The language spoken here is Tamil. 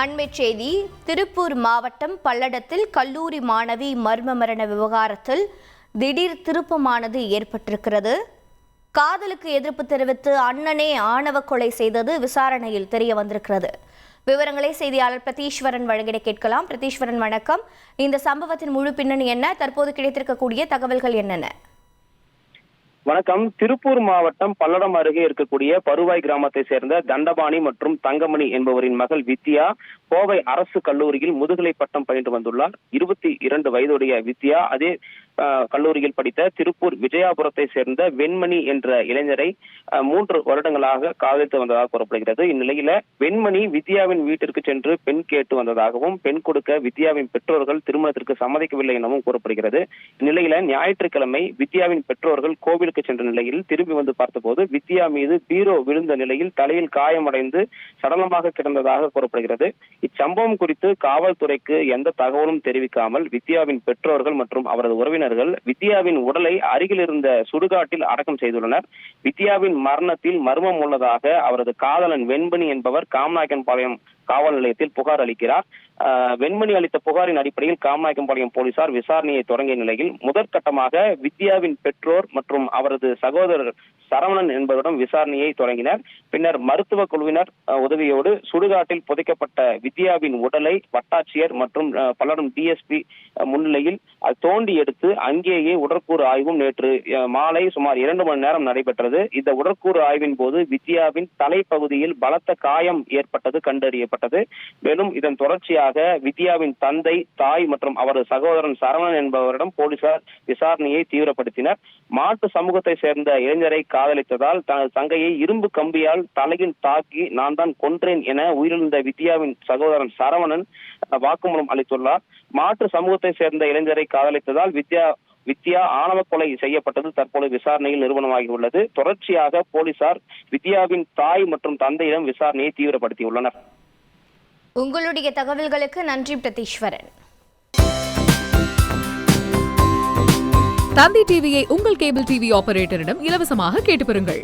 அண்மைச் செய்தி. திருப்பூர் மாவட்டம் பல்லடத்தில் கல்லூரி மாணவி மர்ம மரண விவகாரத்தில் திடீர் திருப்பமானது ஏற்பட்டிருக்கிறது. காதலுக்கு எதிர்ப்பு தெரிவித்து அண்ணனே ஆணவ கொலை செய்தது விசாரணையில் தெரிய வந்திருக்கிறது. விவரங்களை செய்தியாளர் பிரதீஸ்வரன் வழங்கிட கேட்கலாம். பிரதீஸ்வரன், வணக்கம். இந்த சம்பவத்தின் முழு பின்னணி என்ன? தற்போது கிடைத்திருக்கக்கூடிய தகவல்கள் என்னென்ன? வணக்கம். திருப்பூர் மாவட்டம் பல்லடம் அருகே இருக்கக்கூடிய பருவாய் கிராமத்தை சேர்ந்த தண்டபாணி மற்றும் தங்கமணி என்பவரின் மகள் வித்யா கோவை அரசு கல்லூரியில் முதுகலை பட்டம் பயின்று வந்துள்ளார். 22 வயதுடைய வித்யா அதே கல்லூரியில் படித்த திருப்பூர் விஜயாபுரத்தை சேர்ந்த வெண்மணி என்ற இளைஞரை 3 வருடங்களாக காதலித்து வந்ததாக கூறப்படுகிறது. இந்நிலையில வெண்மணி வித்யாவின் வீட்டிற்கு சென்று பெண் கேட்டு வந்ததாகவும், பெண் கொடுக்க வித்யாவின் பெற்றோர்கள் திருமணத்திற்கு சம்மதிக்கவில்லை எனவும் கூறப்படுகிறது. இந்நிலையில ஞாயிற்றுக்கிழமை வித்யாவின் பெற்றோர்கள் கோவிலுக்கு சென்ற நிலையில் திரும்பி வந்து பார்த்தபோது வித்யா மீது பீரோ விழுந்த நிலையில் தலையில் காயமடைந்து சடலமாக கிடந்ததாக கூறப்படுகிறது. இச்சம்பவம் குறித்து காவல்துறைக்கு எந்த தகவலும் தெரிவிக்காமல் வித்யாவின் பெற்றோர்கள் மற்றும் அவரது உறவினர்கள் வித்யாவின் உடலை அருகில் இருந்த சுடுகாட்டில் அடக்கம் செய்துள்ளனர். வித்யாவின் மரணத்தில் மர்மம் உள்ளதாக அவரது காதலன் வெண்மணி என்பவர் காமநாயக்கன்பாளையம் காவல் நிலையத்தில் புகார் அளிக்கிறார். வெண்மணி அளித்த புகாரின் அடிப்படையில் காமநாயக்கன்பாளையம் போலீசார் விசாரணையை தொடங்கிய நிலையில் முதற்கட்டமாக வித்யாவின் பெற்றோர் மற்றும் அவரது சகோதரர் சரவணன் என்பவரிடம் விசாரணையை தொடங்கினர். பின்னர் மருத்துவ குழுவினர் உதவியோடு சுடுகாட்டில் புதைக்கப்பட்ட வித்யாவின் உடலை வட்டாட்சியர் மற்றும் பல்லடம் டிஎஸ்பி முன்னிலையில் தோண்டி எடுத்து அங்கேயே உடற்கூறு ஆய்வும் நேற்று மாலை சுமார் 2 மணி நேரம் நடைபெற்றது. இந்த உடற்கூறு ஆய்வின் போது வித்யாவின் தலைப்பகுதியில் பலத்த காயம் ஏற்பட்டது கண்டறியப்பட்டது. மேலும் இதன் தொடர்ச்சியாக வித்யாவின் தந்தை, தாய் மற்றும் அவரது சகோதரன் சரவணன் என்பவரிடம் போலீசார் விசாரணையை தீவிரப்படுத்தினர். மாட்டு சமூகத்தை சேர்ந்த இளைஞரை காதலித்ததால் தனது தங்கையை இரும்பு கம்பியால் தலையில் தாக்கி நான் தான் கொன்றேன் என உயிரிழந்த வித்யாவின் சகோதரன் சரவணன் வாக்குமூலம் அளித்துள்ளார். மாற்று சமூகத்தை சேர்ந்த இளைஞரை காதலித்ததால் வித்யா ஆணவ கொலை செய்யப்பட்டது தற்போது விசாரணையில் நிரூபணமாகியுள்ளது. தொடர்ச்சியாக போலீசார் வித்யாவின் தாய் மற்றும் தந்தையிடம் விசாரணையை தீவிரப்படுத்தியுள்ளனர். உங்களுடைய தகவல்களுக்கு நன்றி பிரதீஸ்வரன். தந்தி டிவியை உங்கள் கேபிள் டிவி ஆபரேட்டரிடம் இலவசமாக கேட்டு பெறுங்கள்.